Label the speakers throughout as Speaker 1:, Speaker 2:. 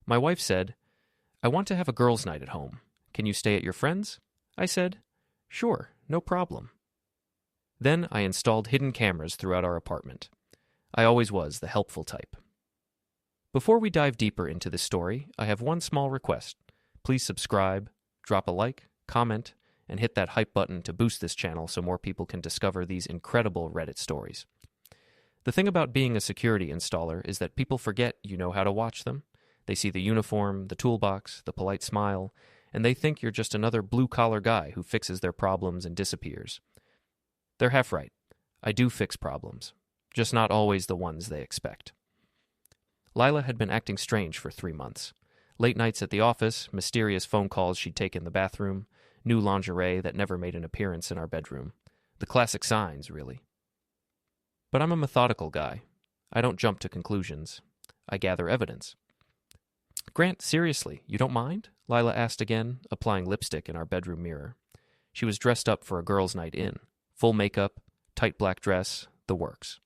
Speaker 1: My wife said, "I want to have a girls' night at home. Can you stay at your friend's?" I said, "Sure, no problem." Then I installed hidden cameras throughout our apartment. I always was the helpful type. Before we dive deeper into this story, I have one small request. Please subscribe, drop a like, comment, and hit that hype button to boost this channel so more people can discover these incredible Reddit stories. The thing about being a security installer is that people forget you know how to watch them. They see the uniform, the toolbox, the polite smile, and they think you're just another blue-collar guy who fixes their problems and disappears. They're half right. I do fix problems, just not always the ones they expect. Lila had been acting strange for 3 months. Late nights at the office, mysterious phone calls she'd take in the bathroom, new lingerie that never made an appearance in our bedroom. The classic signs, really. But I'm a methodical guy. I don't jump to conclusions. I gather evidence. "Grant, seriously, you don't mind?" Lila asked again, applying lipstick in our bedroom mirror. She was dressed up for a girls' night in. Full makeup, tight black dress, the works.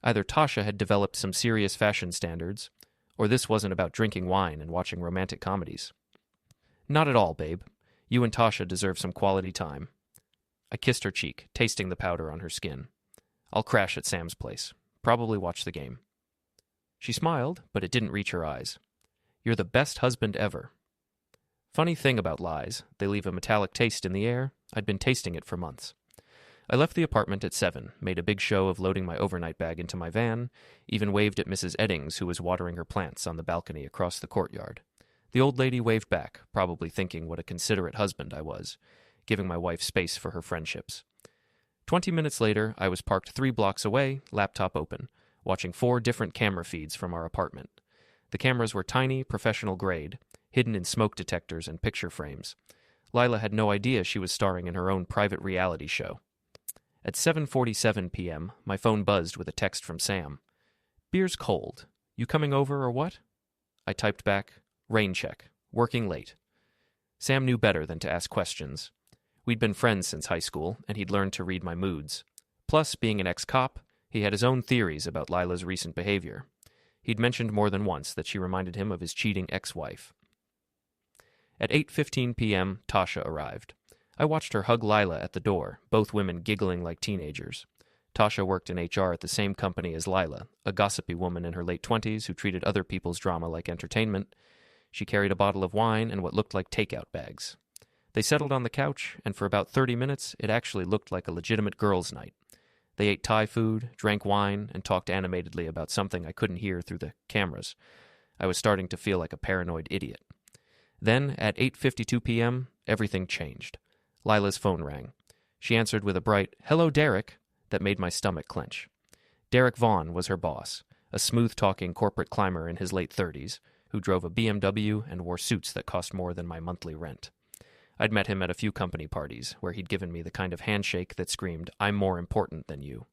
Speaker 1: Either Tasha had developed some serious fashion standards, or this wasn't about drinking wine and watching romantic comedies. "Not at all, babe. You and Tasha deserve some quality time." I kissed her cheek, tasting the powder on her skin. "I'll crash at Sam's place. Probably watch the game." She smiled, but it didn't reach her eyes. "You're the best husband ever." Funny thing about lies, they leave a metallic taste in the air. I'd been tasting it for months. I left the apartment at 7, made a big show of loading my overnight bag into my van, even waved at Mrs. Eddings, who was watering her plants on the balcony across the courtyard. The old lady waved back, probably thinking what a considerate husband I was, giving my wife space for her friendships. 20 minutes later, I was parked 3 blocks away, laptop open, watching 4 different camera feeds from our apartment. The cameras were tiny, professional grade, hidden in smoke detectors and picture frames. Lila had no idea she was starring in her own private reality show. At 7:47 p.m., my phone buzzed with a text from Sam. "Beer's cold. You coming over or what?" I typed back, "Rain check. Working late." Sam knew better than to ask questions. We'd been friends since high school, and he'd learned to read my moods. Plus, being an ex-cop, he had his own theories about Lila's recent behavior. He'd mentioned more than once that she reminded him of his cheating ex-wife. At 8:15 p.m., Tasha arrived. I watched her hug Lila at the door, both women giggling like teenagers. Tasha worked in HR at the same company as Lila, a gossipy woman in her late 20s who treated other people's drama like entertainment. She carried a bottle of wine and what looked like takeout bags. They settled on the couch, and for about 30 minutes, it actually looked like a legitimate girls' night. They ate Thai food, drank wine, and talked animatedly about something I couldn't hear through the cameras. I was starting to feel like a paranoid idiot. Then, at 8:52 p.m., everything changed. Lila's phone rang. She answered with a bright, "Hello, Derek," that made my stomach clench. Derek Vaughn was her boss, a smooth-talking corporate climber in his late 30s, who drove a BMW and wore suits that cost more than my monthly rent. I'd met him at a few company parties, where he'd given me the kind of handshake that screamed, "I'm more important than you."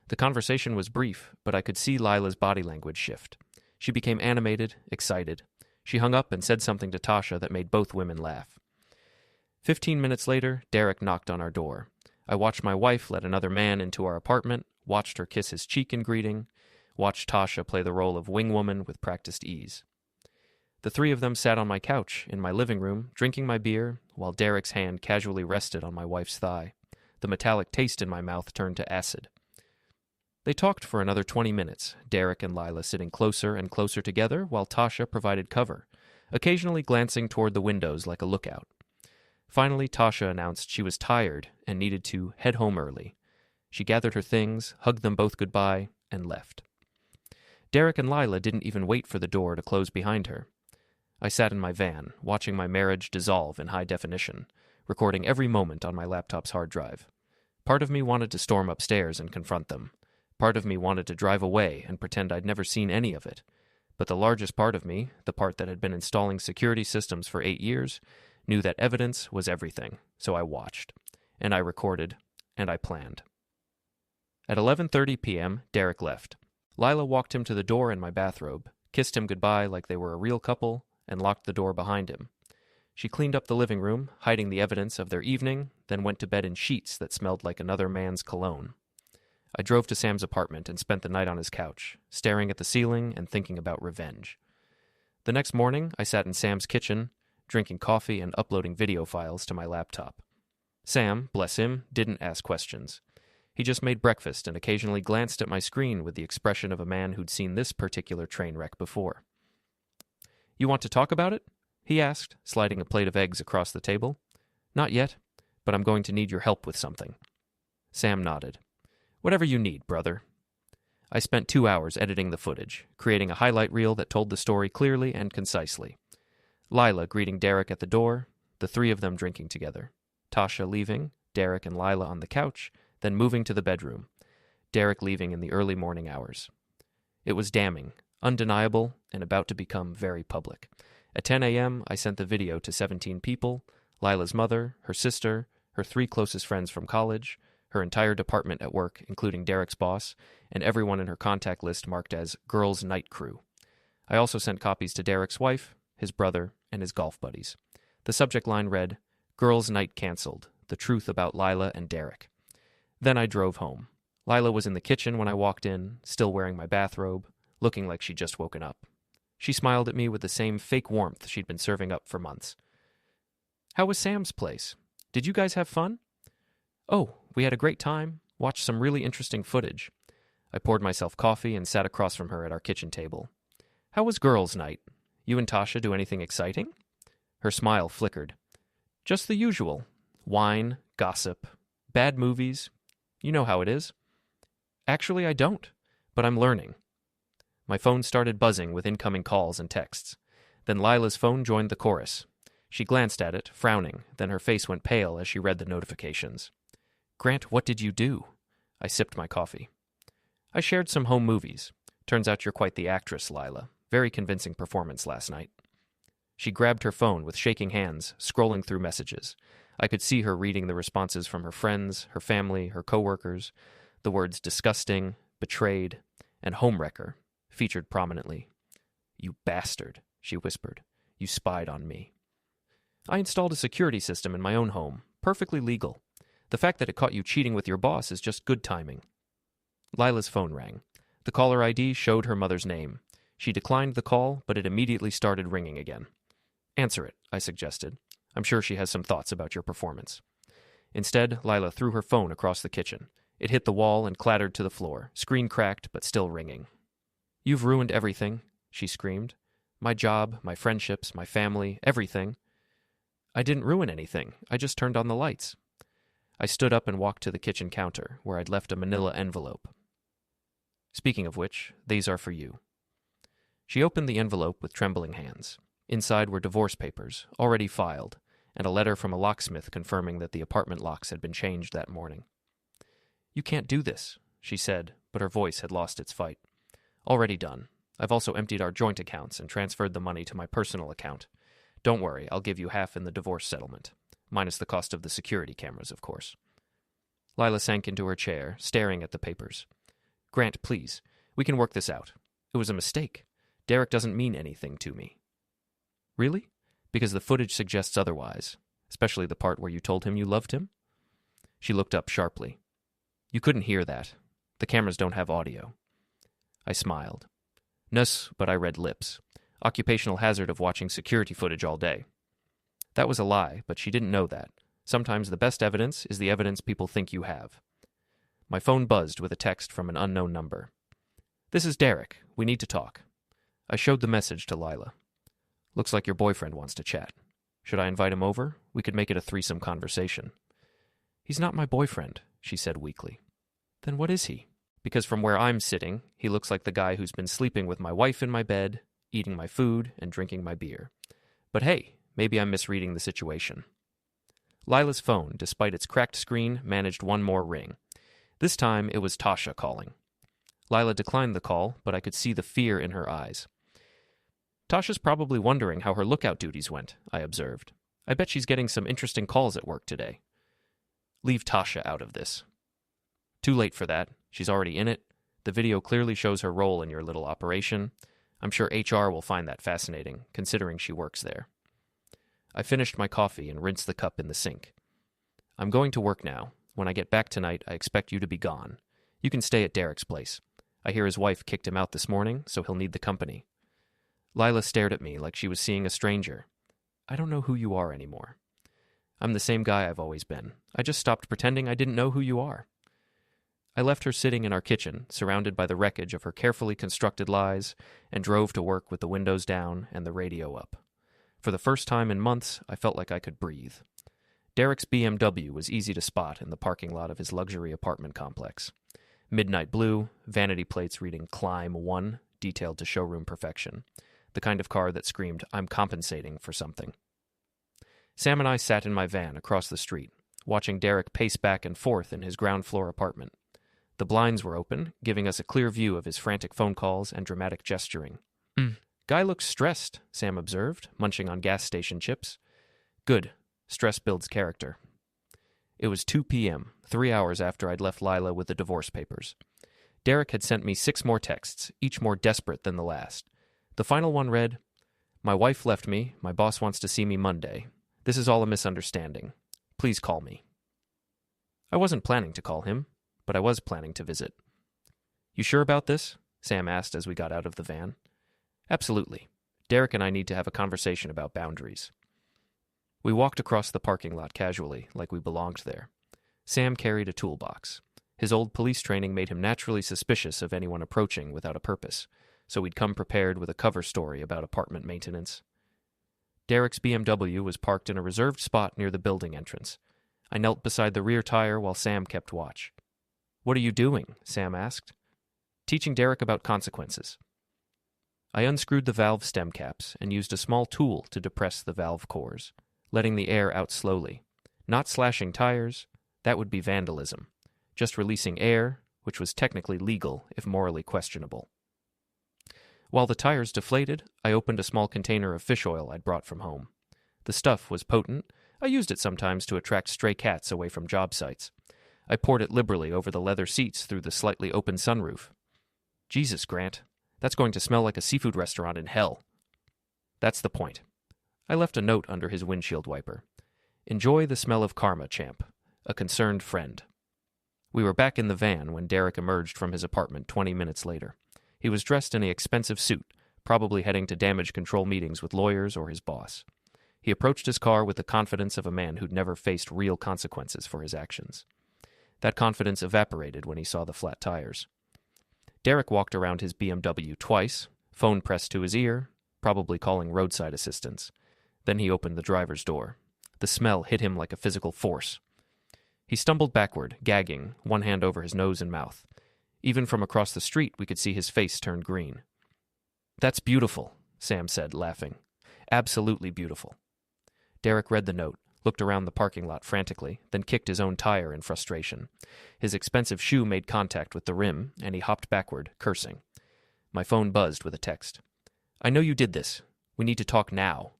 Speaker 1: The conversation was brief, but I could see Lila's body language shift. She became animated, excited. She hung up and said something to Tasha that made both women laugh. 15 minutes later, Derek knocked on our door. I watched my wife let another man into our apartment, watched her kiss his cheek in greeting, watched Tasha play the role of wingwoman with practiced ease. The 3 of them sat on my couch in my living room, drinking my beer, while Derek's hand casually rested on my wife's thigh. The metallic taste in my mouth turned to acid. They talked for another 20 minutes, Derek and Lila sitting closer and closer together while Tasha provided cover, occasionally glancing toward the windows like a lookout. Finally, Tasha announced she was tired and needed to head home early. She gathered her things, hugged them both goodbye, and left. Derek and Lila didn't even wait for the door to close behind her. I sat in my van, watching my marriage dissolve in high definition, recording every moment on my laptop's hard drive. Part of me wanted to storm upstairs and confront them. Part of me wanted to drive away and pretend I'd never seen any of it. But the largest part of me, the part that had been installing security systems for 8 years, knew that evidence was everything, so I watched. And I recorded, and I planned. At 11:30 p.m., Derek left. Lila walked him to the door in my bathrobe, kissed him goodbye like they were a real couple, and locked the door behind him. She cleaned up the living room, hiding the evidence of their evening, then went to bed in sheets that smelled like another man's cologne. I drove to Sam's apartment and spent the night on his couch, staring at the ceiling and thinking about revenge. The next morning, I sat in Sam's kitchen, drinking coffee and uploading video files to my laptop. Sam, bless him, didn't ask questions. He just made breakfast and occasionally glanced at my screen with the expression of a man who'd seen this particular train wreck before. "You want to talk about it?" he asked, sliding a plate of eggs across the table. "Not yet, but I'm going to need your help with something." Sam nodded. "Whatever you need, brother." I spent 2 hours editing the footage, creating a highlight reel that told the story clearly and concisely. Lila greeting Derek at the door, the three of them drinking together. Tasha leaving, Derek and Lila on the couch, then moving to the bedroom. Derek leaving in the early morning hours. It was damning, undeniable, and about to become very public. At 10 a.m., I sent the video to 17 people, Lila's mother, her sister, her 3 closest friends from college, her entire department at work, including Derek's boss, and everyone in her contact list marked as Girls' Night Crew. I also sent copies to Derek's wife, his brother, and his golf buddies. The subject line read, "Girls' Night Cancelled, the truth about Lila and Derek." Then I drove home. Lila was in the kitchen when I walked in, still wearing my bathrobe, looking like she'd just woken up. She smiled at me with the same fake warmth she'd been serving up for months. "How was Sam's place? Did you guys have fun?" "Oh, we had a great time, watched some really interesting footage." I poured myself coffee and sat across from her at our kitchen table. "How was girls' night? You and Tasha do anything exciting?" Her smile flickered. "Just the usual. Wine, gossip, bad movies. You know how it is." "Actually, I don't, but I'm learning." My phone started buzzing with incoming calls and texts. Then Lila's phone joined the chorus. She glanced at it, frowning, then her face went pale as she read the notifications. "Grant, what did you do?" I sipped my coffee. "I shared some home movies. Turns out you're quite the actress, Lila. Very convincing performance last night." She grabbed her phone with shaking hands, scrolling through messages. I could see her reading the responses from her friends, her family, her coworkers. The words disgusting, betrayed, and homewrecker featured prominently. "You bastard," she whispered. "You spied on me." "I installed a security system in my own home. Perfectly legal. The fact that it caught you cheating with your boss is just good timing." Lila's phone rang. The caller ID showed her mother's name. She declined the call, but it immediately started ringing again. "Answer it," I suggested. "I'm sure she has some thoughts about your performance." Instead, Lila threw her phone across the kitchen. It hit the wall and clattered to the floor, screen cracked but still ringing. "You've ruined everything," she screamed. "My job, my friendships, my family, everything." "I didn't ruin anything. I just turned on the lights." I stood up and walked to the kitchen counter, where I'd left a manila envelope. "Speaking of which, these are for you." She opened the envelope with trembling hands. Inside were divorce papers, already filed, and a letter from a locksmith confirming that the apartment locks had been changed that morning. "You can't do this," she said, but her voice had lost its fight. "Already done. I've also emptied our joint accounts and transferred the money to my personal account. Don't worry, I'll give you half in the divorce settlement. Minus the cost of the security cameras, of course." Lila sank into her chair, staring at the papers. "Grant, please. We can work this out. It was a mistake. Derek doesn't mean anything to me." "Really? Because the footage suggests otherwise, especially the part where you told him you loved him?" She looked up sharply. "You couldn't hear that. The cameras don't have audio." I smiled. "Nuss, but I read lips. Occupational hazard of watching security footage all day." That was a lie, but she didn't know that. Sometimes the best evidence is the evidence people think you have. My phone buzzed with a text from an unknown number. "This is Derek. We need to talk." I showed the message to Lila. "Looks like your boyfriend wants to chat. Should I invite him over? We could make it a threesome conversation." "He's not my boyfriend," she said weakly. "Then what is he?" "Because from where I'm sitting, he looks like the guy who's been sleeping with my wife in my bed, eating my food, and drinking my beer. But hey, maybe I'm misreading the situation." Lila's phone, despite its cracked screen, managed one more ring. This time, it was Tasha calling. Lila declined the call, but I could see the fear in her eyes. "Tasha's probably wondering how her lookout duties went," I observed. "I bet she's getting some interesting calls at work today." "Leave Tasha out of this." "Too late for that. She's already in it. The video clearly shows her role in your little operation. I'm sure HR will find that fascinating, considering she works there." I finished my coffee and rinsed the cup in the sink. "I'm going to work now. When I get back tonight, I expect you to be gone. You can stay at Derek's place. I hear his wife kicked him out this morning, so he'll need the company." Lila stared at me like she was seeing a stranger. I don't know who you are anymore. I'm the same guy I've always been. I just stopped pretending I didn't know who you are. I left her sitting in our kitchen, surrounded by the wreckage of her carefully constructed lies, and drove to work with the windows down and the radio up. For the first time in months, I felt like I could breathe. Derek's BMW was easy to spot in the parking lot of his luxury apartment complex. Midnight blue, vanity plates reading Climb 1, detailed to showroom perfection. The kind of car that screamed, I'm compensating for something. Sam and I sat in my van across the street, watching Derek pace back and forth in his ground-floor apartment. The blinds were open, giving us a clear view of his frantic phone calls and dramatic gesturing. Guy looks stressed, Sam observed, munching on gas station chips. Good. Stress builds character. It was 2 p.m., 3 hours after I'd left Lila with the divorce papers. Derek had sent me 6 more texts, each more desperate than the last. The final one read, My wife left me. My boss wants to see me Monday. This is all a misunderstanding. Please call me. I wasn't planning to call him, but I was planning to visit. You sure about this? Sam asked as we got out of the van. Absolutely. Derek and I need to have a conversation about boundaries. We walked across the parking lot casually, like we belonged there. Sam carried a toolbox. His old police training made him naturally suspicious of anyone approaching without a purpose, so we'd come prepared with a cover story about apartment maintenance. Derek's BMW was parked in a reserved spot near the building entrance. I knelt beside the rear tire while Sam kept watch. What are you doing? Sam asked. Teaching Derek about consequences. I unscrewed the valve stem caps and used a small tool to depress the valve cores, letting the air out slowly. Not slashing tires, that would be vandalism. Just releasing air, which was technically legal if morally questionable. While the tires deflated, I opened a small container of fish oil I'd brought from home. The stuff was potent. I used it sometimes to attract stray cats away from job sites. I poured it liberally over the leather seats through the slightly open sunroof. Jesus, Grant, that's going to smell like a seafood restaurant in hell. That's the point. I left a note under his windshield wiper. Enjoy the smell of karma, champ. A concerned friend. We were back in the van when Derek emerged from his apartment 20 minutes later. He was dressed in an expensive suit, probably heading to damage control meetings with lawyers or his boss. He approached his car with the confidence of a man who'd never faced real consequences for his actions. That confidence evaporated when he saw the flat tires. Derek walked around his BMW twice, phone pressed to his ear, probably calling roadside assistance. Then he opened the driver's door. The smell hit him like a physical force. He stumbled backward, gagging, one hand over his nose and mouth. Even from across the street, we could see his face turn green. That's beautiful, Sam said, laughing. Absolutely beautiful. Derek read the note, looked around the parking lot frantically, then kicked his own tire in frustration. His expensive shoe made contact with the rim, and he hopped backward, cursing. My phone buzzed with a text. I know you did this. We need to talk now.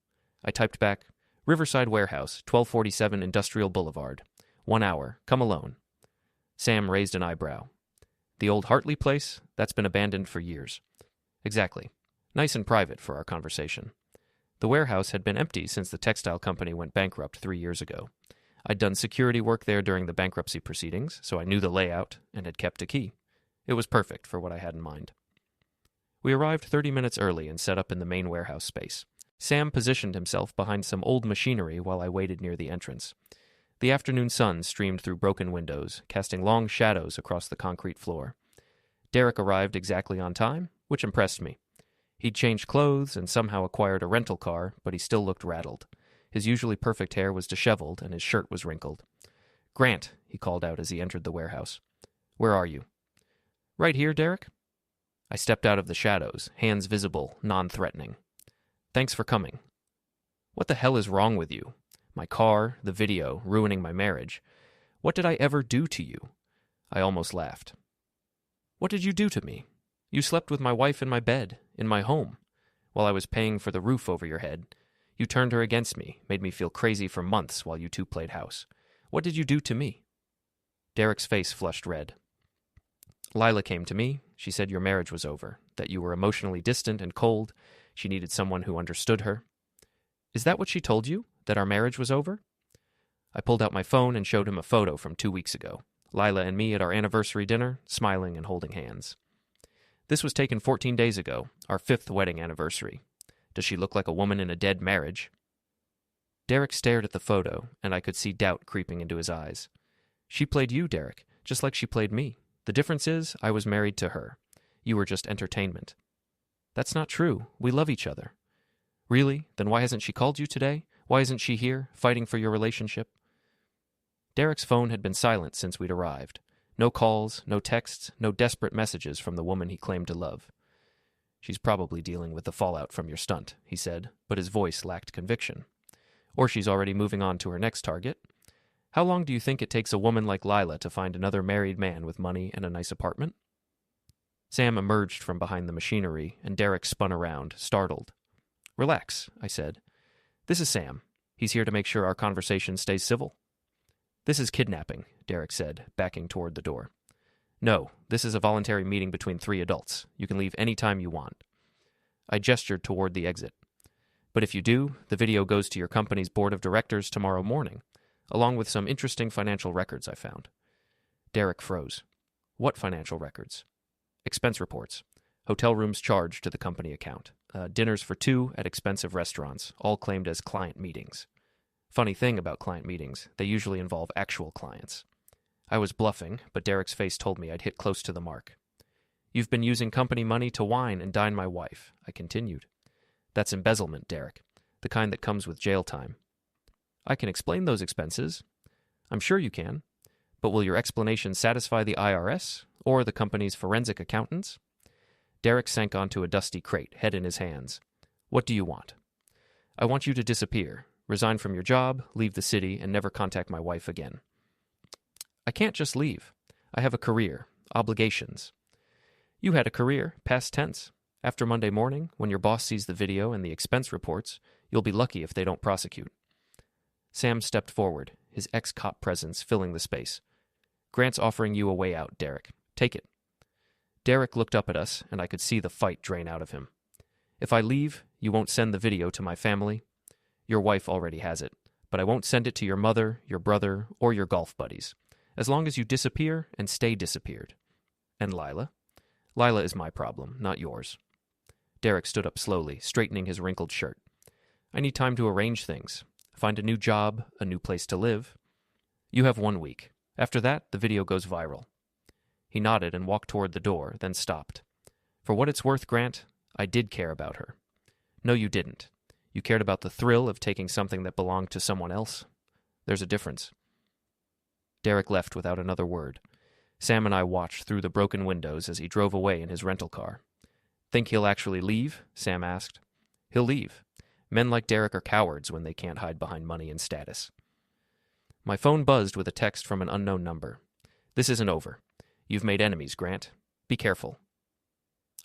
Speaker 1: I typed back, Riverside Warehouse, 1247 Industrial Boulevard. 1 hour. Come alone. Sam raised an eyebrow. The old Hartley place? That's been abandoned for years. Exactly. Nice and private for our conversation. The warehouse had been empty since the textile company went bankrupt 3 years ago. I'd done security work there during the bankruptcy proceedings, so I knew the layout and had kept a key. It was perfect for what I had in mind. We arrived 30 minutes early and set up in the main warehouse space. Sam positioned himself behind some old machinery while I waited near the entrance. The afternoon sun streamed through broken windows, casting long shadows across the concrete floor. Derek arrived exactly on time, which impressed me. He'd changed clothes and somehow acquired a rental car, but he still looked rattled. His usually perfect hair was disheveled and his shirt was wrinkled. Grant, he called out as he entered the warehouse. Where are you? Right here, Derek. I stepped out of the shadows, hands visible, non-threatening. Thanks for coming. What the hell is wrong with you? My car, the video, ruining my marriage. What did I ever do to you? I almost laughed. What did you do to me? You slept with my wife in my bed, in my home. While I was paying for the roof over your head, you turned her against me, made me feel crazy for months while you two played house. What did you do to me? Derek's face flushed red. Lila came to me. She said your marriage was over, that you were emotionally distant and cold. She needed someone who understood her. Is that what she told you? That our marriage was over? I pulled out my phone and showed him a photo from 2 weeks ago. Lila and me at our anniversary dinner, smiling and holding hands. This was taken 14 days ago, our 5th wedding anniversary. Does she look like a woman in a dead marriage? Derek stared at the photo, and I could see doubt creeping into his eyes. She played you, Derek, just like she played me. The difference is, I was married to her. You were just entertainment. That's not true. We love each other. Really? Then why hasn't she called you today? Why isn't she here, fighting for your relationship? Derek's phone had been silent since we'd arrived. No calls, no texts, no desperate messages from the woman he claimed to love. She's probably dealing with the fallout from your stunt, he said, but his voice lacked conviction. Or she's already moving on to her next target. How long do you think it takes a woman like Lila to find another married man with money and a nice apartment? Sam emerged from behind the machinery, and Derek spun around, startled. Relax, I said. This is Sam. He's here to make sure our conversation stays civil. This is kidnapping, Derek said, backing toward the door. No, this is a voluntary meeting between 3 adults. You can leave any time you want. I gestured toward the exit. But if you do, the video goes to your company's board of directors tomorrow morning, along with some interesting financial records I found. Derek froze. What financial records? Expense reports. Hotel rooms charged to the company account. Dinners for 2 at expensive restaurants, all claimed as client meetings. Funny thing about client meetings, they usually involve actual clients. I was bluffing, but Derek's face told me I'd hit close to the mark. You've been using company money to wine and dine my wife, I continued. That's embezzlement, Derek, the kind that comes with jail time. I can explain those expenses. I'm sure you can. But will your explanation satisfy the IRS or the company's forensic accountants? Derek sank onto a dusty crate, head in his hands. What do you want? I want you to disappear, resign from your job, leave the city, and never contact my wife again. I can't just leave. I have a career, obligations. You had a career, past tense. After Monday morning, when your boss sees the video and the expense reports, you'll be lucky if they don't prosecute. Sam stepped forward, his ex-cop presence filling the space. Grant's offering you a way out, Derek. Take it. Derek looked up at us, and I could see the fight drain out of him. If I leave, you won't send the video to my family. Your wife already has it, but I won't send it to your mother, your brother, or your golf buddies, as long as you disappear and stay disappeared. And Lila? Lila is my problem, not yours. Derek stood up slowly, straightening his wrinkled shirt. I need time to arrange things. Find a new job, a new place to live. You have 1 week. After that, the video goes viral. He nodded and walked toward the door, then stopped. For what it's worth, Grant, I did care about her. No, you didn't. You cared about the thrill of taking something that belonged to someone else. There's a difference. Derek left without another word. Sam and I watched through the broken windows as he drove away in his rental car. Think he'll actually leave? Sam asked. He'll leave. Men like Derek are cowards when they can't hide behind money and status. My phone buzzed with a text from an unknown number. This isn't over. You've made enemies, Grant. Be careful.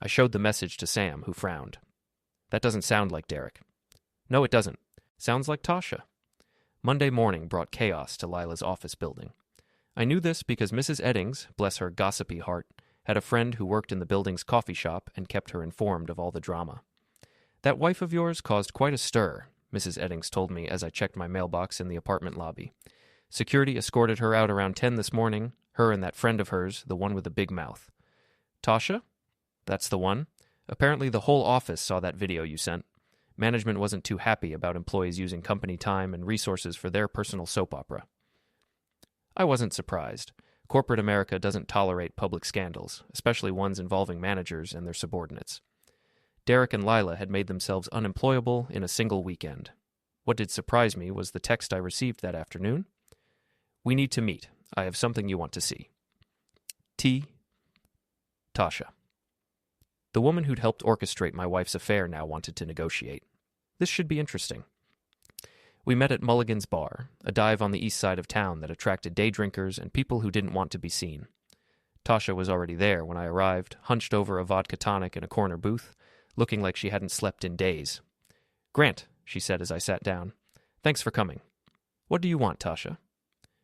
Speaker 1: I showed the message to Sam, who frowned. That doesn't sound like Derek. No, it doesn't. Sounds like Tasha. Monday morning brought chaos to Lila's office building. I knew this because Mrs. Eddings, bless her gossipy heart, had a friend who worked in the building's coffee shop and kept her informed of all the drama. That wife of yours caused quite a stir, Mrs. Eddings told me as I checked my mailbox in the apartment lobby. Security escorted her out around 10 this morning, her and that friend of hers, the one with the big mouth. Tasha? That's the one. Apparently the whole office saw that video you sent. Management wasn't too happy about employees using company time and resources for their personal soap opera. I wasn't surprised. Corporate America doesn't tolerate public scandals, especially ones involving managers and their subordinates. Derek and Lila had made themselves unemployable in a single weekend. What did surprise me was the text I received that afternoon. We need to meet. I have something you want to see. T. Tasha. The woman who'd helped orchestrate my wife's affair now wanted to negotiate. This should be interesting. We met at Mulligan's Bar, a dive on the east side of town that attracted day drinkers and people who didn't want to be seen. Tasha was already there when I arrived, hunched over a vodka tonic in a corner booth, looking like she hadn't slept in days. Grant, she said as I sat down. Thanks for coming. What do you want, Tasha?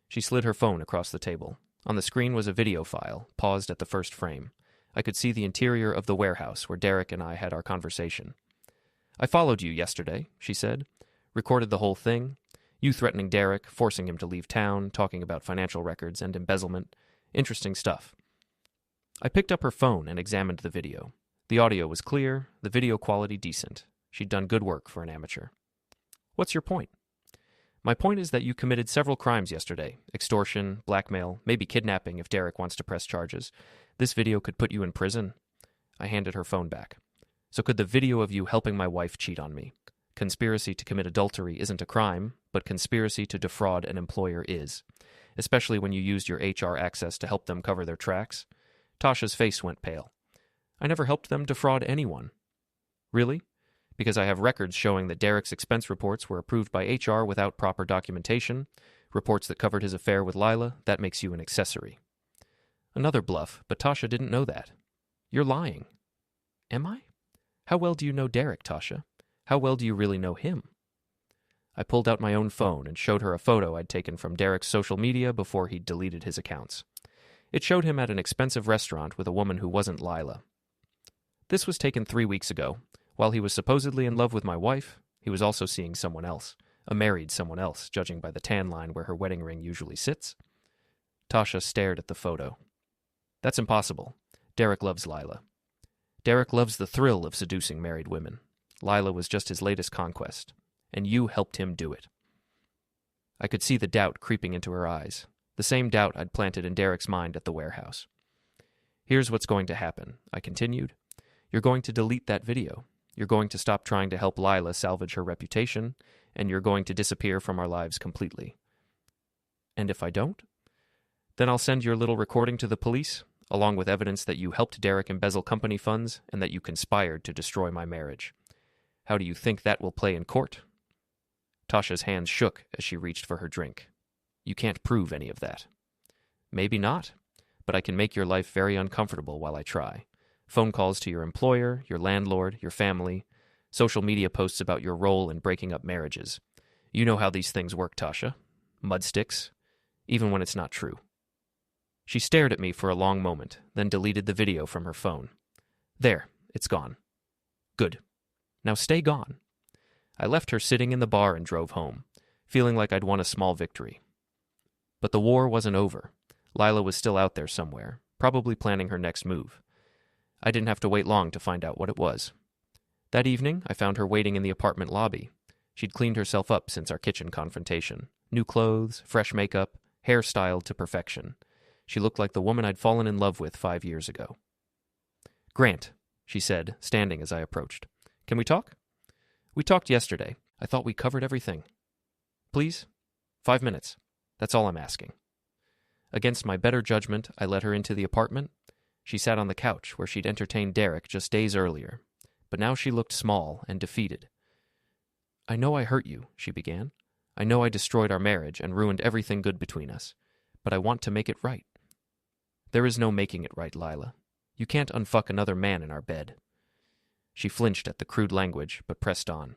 Speaker 1: She slid her phone across the table. On the screen was a video file, paused at the first frame. I could see the interior of the warehouse where Derek and I had our conversation. I followed you yesterday, she said. Recorded the whole thing. You threatening Derek, forcing him to leave town, talking about financial records and embezzlement. Interesting stuff. I picked up her phone and examined the video. The audio was clear, the video quality decent. She'd done good work for an amateur. What's your point? My point is that you committed several crimes yesterday. Extortion, blackmail, maybe kidnapping if Derek wants to press charges. This video could put you in prison. I handed her phone back. So could the video of you helping my wife cheat on me? Conspiracy to commit adultery isn't a crime, but conspiracy to defraud an employer is, especially when you used your HR access to help them cover their tracks. Tasha's face went pale. I never helped them defraud anyone. Really? Because I have records showing that Derek's expense reports were approved by HR without proper documentation, reports that covered his affair with Lila, that makes you an accessory. Another bluff, but Tasha didn't know that. You're lying. Am I? How well do you know Derek, Tasha? How well do you really know him? I pulled out my own phone and showed her a photo I'd taken from Derek's social media before he'd deleted his accounts. It showed him at an expensive restaurant with a woman who wasn't Lila. This was taken 3 weeks ago. While he was supposedly in love with my wife, he was also seeing someone else, a married someone else, judging by the tan line where her wedding ring usually sits. Tasha stared at the photo. That's impossible. Derek loves Lila. Derek loves the thrill of seducing married women. Lila was just his latest conquest, and you helped him do it. I could see the doubt creeping into her eyes, the same doubt I'd planted in Derek's mind at the warehouse. Here's what's going to happen, I continued. You're going to delete that video. You're going to stop trying to help Lila salvage her reputation, and you're going to disappear from our lives completely. And if I don't? Then I'll send your little recording to the police, along with evidence that you helped Derek embezzle company funds and that you conspired to destroy my marriage. How do you think that will play in court? Tasha's hands shook as she reached for her drink. You can't prove any of that. Maybe not, but I can make your life very uncomfortable while I try. Phone calls to your employer, your landlord, your family, social media posts about your role in breaking up marriages. You know how these things work, Tasha. Mudsticks, even when it's not true. She stared at me for a long moment, then deleted the video from her phone. There, it's gone. Good. Now stay gone. I left her sitting in the bar and drove home, feeling like I'd won a small victory. But the war wasn't over. Lila was still out there somewhere, probably planning her next move. I didn't have to wait long to find out what it was. That evening, I found her waiting in the apartment lobby. She'd cleaned herself up since our kitchen confrontation. New clothes, fresh makeup, hair styled to perfection. She looked like the woman I'd fallen in love with 5 years ago. Grant, she said, standing as I approached. Can we talk? We talked yesterday. I thought we covered everything. Please? 5 minutes. That's all I'm asking. Against my better judgment, I led her into the apartment. She sat on the couch where she'd entertained Derek just days earlier, but now she looked small and defeated. I know I hurt you, she began. I know I destroyed our marriage and ruined everything good between us, but I want to make it right. There is no making it right, Lila. You can't unfuck another man in our bed. She flinched at the crude language, but pressed on.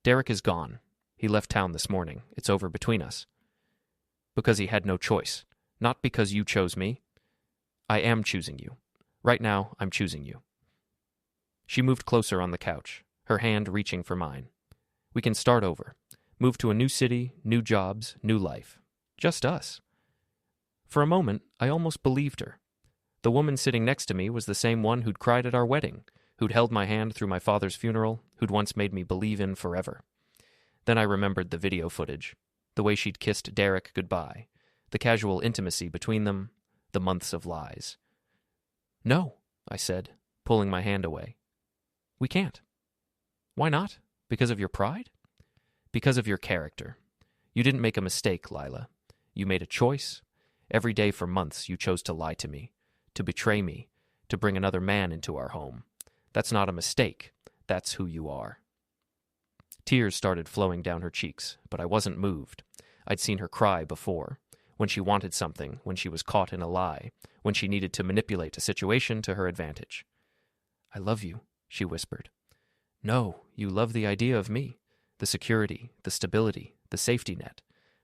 Speaker 1: Derek is gone. He left town this morning. It's over between us. Because he had no choice. Not because you chose me. I am choosing you. Right now, I'm choosing you. She moved closer on the couch, her hand reaching for mine. We can start over. Move to a new city, new jobs, new life. Just us. For a moment, I almost believed her. The woman sitting next to me was the same one who'd cried at our wedding, who'd held my hand through my father's funeral, who'd once made me believe in forever. Then I remembered the video footage, the way she'd kissed Derek goodbye, the casual intimacy between them, the months of lies. No, I said, pulling my hand away. We can't. Why not? Because of your pride? Because of your character. You didn't make a mistake, Lila. You made a choice. Every day for months you chose to lie to me, to betray me, to bring another man into our home. That's not a mistake. That's who you are. Tears started flowing down her cheeks, but I wasn't moved. I'd seen her cry before. When she wanted something, when she was caught in a lie, when she needed to manipulate a situation to her advantage. I love you, she whispered. No, you love the idea of me, the security, the stability, the safety net,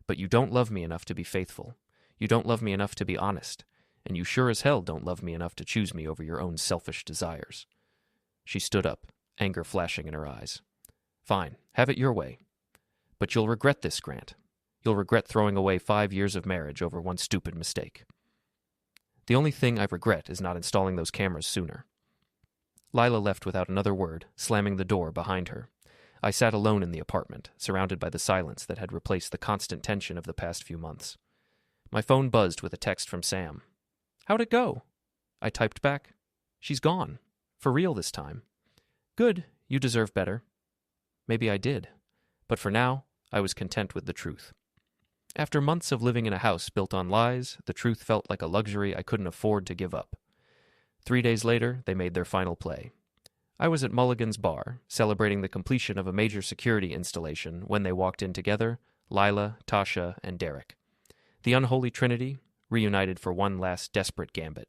Speaker 1: but you don't love me enough to be faithful. You don't love me enough to be honest, and you sure as hell don't love me enough to choose me over your own selfish desires. She stood up, anger flashing in her eyes. Fine, have it your way. But you'll regret this, Grant. You'll regret throwing away 5 years of marriage over one stupid mistake. The only thing I regret is not installing those cameras sooner. Lila left without another word, slamming the door behind her. I sat alone in the apartment, surrounded by the silence that had replaced the constant tension of the past few months. My phone buzzed with a text from Sam. "How'd it go?" I typed back, "She's gone. For real this time." "Good. You deserve better." Maybe I did. But for now, I was content with the truth. After months of living in a house built on lies, the truth felt like a luxury I couldn't afford to give up. 3 days later, they made their final play. I was at Mulligan's bar, celebrating the completion of a major security installation when they walked in together, Lila, Tasha, and Derek. The unholy trinity, reunited for one last desperate gambit.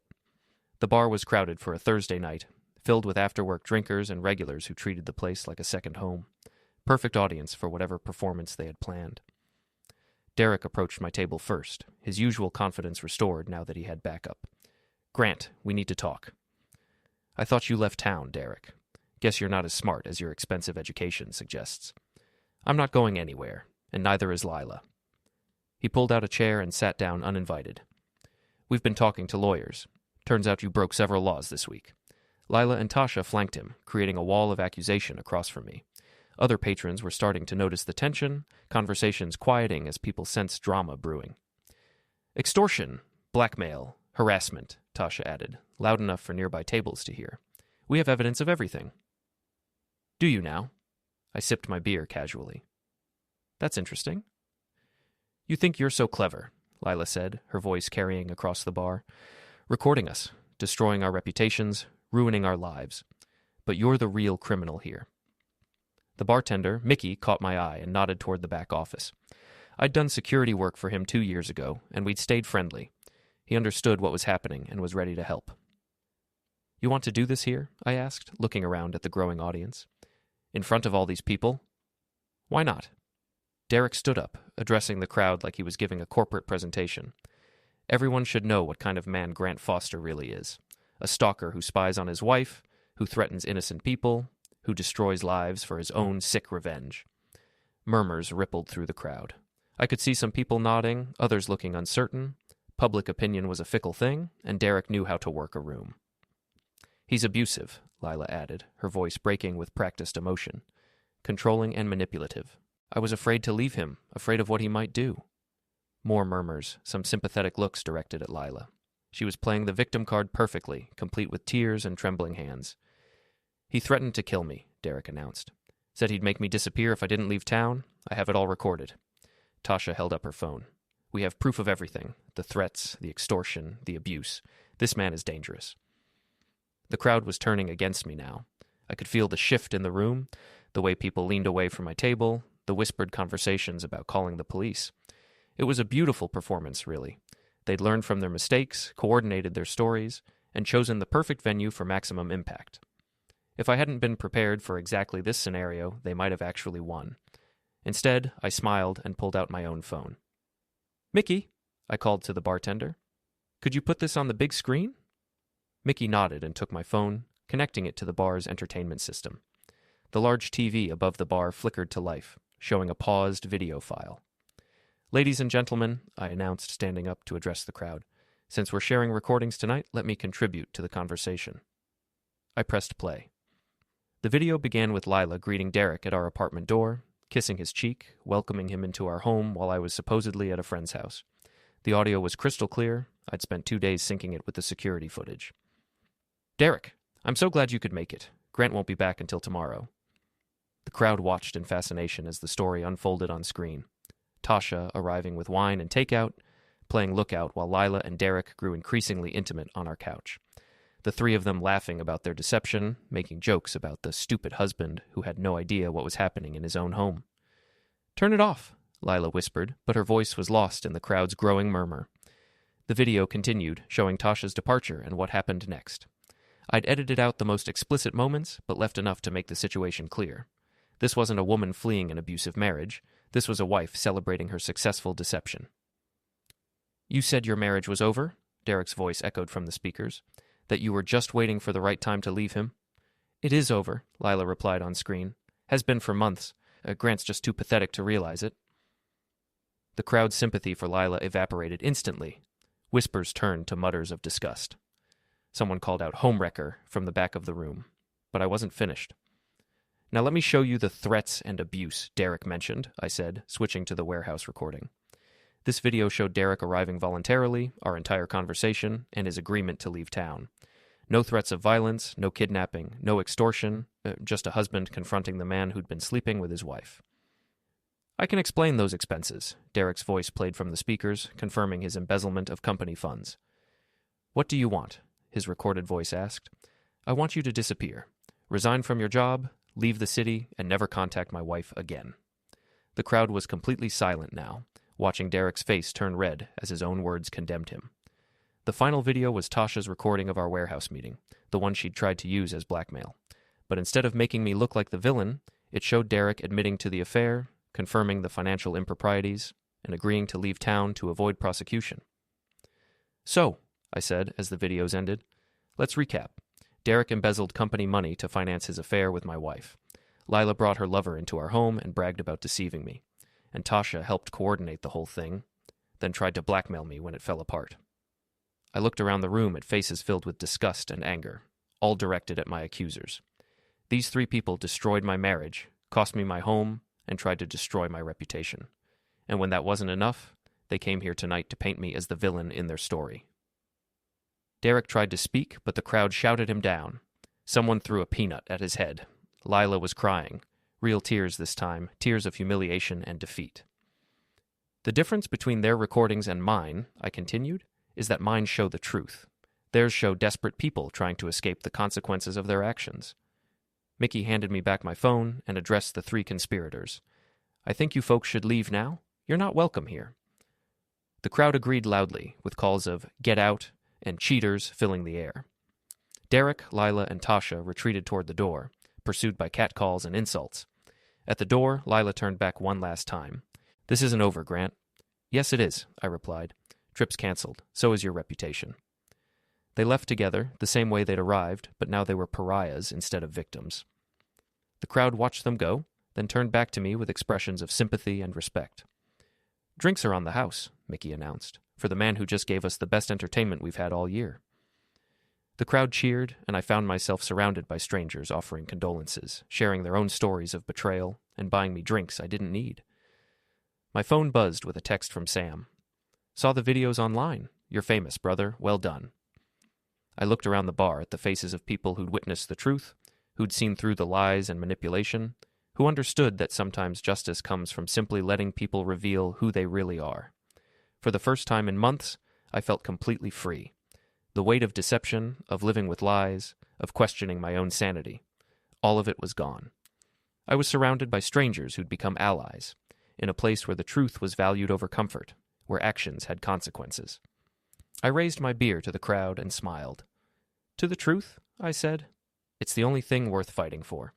Speaker 1: The bar was crowded for a Thursday night, filled with after-work drinkers and regulars who treated the place like a second home. Perfect audience for whatever performance they had planned. Derek approached my table first, his usual confidence restored now that he had backup. "Grant, we need to talk." "I thought you left town, Derek. Guess you're not as smart as your expensive education suggests." "I'm not going anywhere, and neither is Lila." He pulled out a chair and sat down uninvited. "We've been talking to lawyers. Turns out you broke several laws this week." Lila and Tasha flanked him, creating a wall of accusation across from me. Other patrons were starting to notice the tension, conversations quieting as people sensed drama brewing. "Extortion, blackmail, harassment," Tasha added, loud enough for nearby tables to hear. "We have evidence of everything." "Do you now?" I sipped my beer casually. "That's interesting." "You think you're so clever," Lila said, her voice carrying across the bar. "Recording us, destroying our reputations, ruining our lives. But you're the real criminal here." The bartender, Mickey, caught my eye and nodded toward the back office. I'd done security work for him 2 years ago, and we'd stayed friendly. He understood what was happening and was ready to help. "You want to do this here?" I asked, looking around at the growing audience. "In front of all these people?" "Why not?" Derek stood up, addressing the crowd like he was giving a corporate presentation. "Everyone should know what kind of man Grant Foster really is. A stalker who spies on his wife, who threatens innocent people, who destroys lives for his own sick revenge." Murmurs rippled through the crowd. I could see some people nodding, others looking uncertain. Public opinion was a fickle thing, and Derek knew how to work a room. "He's abusive," Lila added, her voice breaking with practiced emotion. "Controlling and manipulative. I was afraid to leave him, afraid of what he might do." More murmurs, some sympathetic looks directed at Lila. She was playing the victim card perfectly, complete with tears and trembling hands. "He threatened to kill me," Derek announced. "Said he'd make me disappear if I didn't leave town. I have it all recorded." Tasha held up her phone. "We have proof of everything. The threats, the extortion, the abuse. This man is dangerous." The crowd was turning against me now. I could feel the shift in the room, the way people leaned away from my table, the whispered conversations about calling the police. It was a beautiful performance, really. They'd learned from their mistakes, coordinated their stories, and chosen the perfect venue for maximum impact. If I hadn't been prepared for exactly this scenario, they might have actually won. Instead, I smiled and pulled out my own phone. "Mickey," I called to the bartender. "Could you put this on the big screen?" Mickey nodded and took my phone, connecting it to the bar's entertainment system. The large TV above the bar flickered to life, showing a paused video file. "Ladies and gentlemen," I announced, standing up to address the crowd, "since we're sharing recordings tonight, let me contribute to the conversation." I pressed play. The video began with Lila greeting Derek at our apartment door, kissing his cheek, welcoming him into our home while I was supposedly at a friend's house. The audio was crystal clear. I'd spent 2 days syncing it with the security footage. "Derek, I'm so glad you could make it. Grant won't be back until tomorrow." The crowd watched in fascination as the story unfolded on screen. Tasha arriving with wine and takeout, playing lookout while Lila and Derek grew increasingly intimate on our couch. The three of them laughing about their deception, making jokes about the stupid husband who had no idea what was happening in his own home. "Turn it off," Lila whispered, but her voice was lost in the crowd's growing murmur. The video continued, showing Tasha's departure and what happened next. I'd edited out the most explicit moments, but left enough to make the situation clear. This wasn't a woman fleeing an abusive marriage. This was a wife celebrating her successful deception. "You said your marriage was over?" Derek's voice echoed from the speakers. "That you were just waiting for the right time to leave him?" "It is over," Lila replied on screen. "Has been for months. Grant's just too pathetic to realize it." The crowd's sympathy for Lila evaporated instantly. Whispers turned to mutters of disgust. Someone called out "homewrecker" from the back of the room. but I wasn't finished. Now let me show you the threats and abuse Derek mentioned, I said, switching to the warehouse recording. This video showed Derek arriving voluntarily, our entire conversation, and his agreement to leave town. No threats of violence, no kidnapping, no extortion, just a husband confronting the man who'd been sleeping with his wife. I can explain those expenses, Derek's voice played from the speakers, confirming his embezzlement of company funds. What do you want? His recorded voice asked. I want you to disappear. Resign from your job, leave the city, and never contact my wife again. The crowd was completely silent now, watching Derek's face turn red as his own words condemned him. The final video was Tasha's recording of our warehouse meeting, the one she'd tried to use as blackmail. But instead of making me look like the villain, it showed Derek admitting to the affair, confirming the financial improprieties, and agreeing to leave town to avoid prosecution. So, I said as the videos ended, let's recap. Derek embezzled company money to finance his affair with my wife. Lila brought her lover into our home and bragged about deceiving me. And Tasha helped coordinate the whole thing, then tried to blackmail me when it fell apart. I looked around the room at faces filled with disgust and anger, all directed at my accusers. These 3 people destroyed my marriage, cost me my home, and tried to destroy my reputation. And when that wasn't enough, they came here tonight to paint me as the villain in their story. Derek tried to speak, but the crowd shouted him down. Someone threw a peanut at his head. Lila was crying. Real tears this time, tears of humiliation and defeat. The difference between their recordings and mine, I continued, is that mine show the truth. Theirs show desperate people trying to escape the consequences of their actions. Mickey handed me back my phone and addressed the 3 conspirators. I think you folks should leave now. You're not welcome here. The crowd agreed loudly, with calls of "get out" and "cheaters" filling the air. Derek, Lila, and Tasha retreated toward the door, pursued by catcalls and insults. At the door, Lila turned back one last time. This isn't over, Grant. Yes, it is, I replied. Trip's canceled. So is your reputation. They left together, the same way they'd arrived, but now they were pariahs instead of victims. The crowd watched them go, then turned back to me with expressions of sympathy and respect. Drinks are on the house, Mickey announced, for the man who just gave us the best entertainment we've had all year. The crowd cheered, and I found myself surrounded by strangers offering condolences, sharing their own stories of betrayal, and buying me drinks I didn't need. My phone buzzed with a text from Sam. Saw the videos online. You're famous, brother. Well done. I looked around the bar at the faces of people who'd witnessed the truth, who'd seen through the lies and manipulation, who understood that sometimes justice comes from simply letting people reveal who they really are. For the first time in months, I felt completely free. The weight of deception, of living with lies, of questioning my own sanity. All of it was gone. I was surrounded by strangers who'd become allies, in a place where the truth was valued over comfort, where actions had consequences. I raised my beer to the crowd and smiled. To the truth, I said. It's the only thing worth fighting for.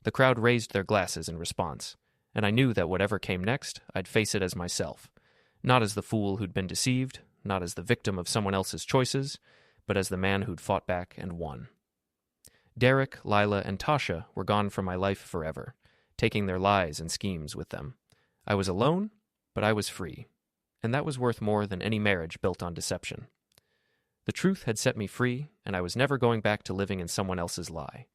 Speaker 1: The crowd raised their glasses in response, and I knew that whatever came next, I'd face it as myself, not as the fool who'd been deceived, not as the victim of someone else's choices, but as the man who'd fought back and won. Derek, Lila, and Tasha were gone from my life forever, taking their lies and schemes with them. I was alone, but I was free, and that was worth more than any marriage built on deception. The truth had set me free, and I was never going back to living in someone else's lie.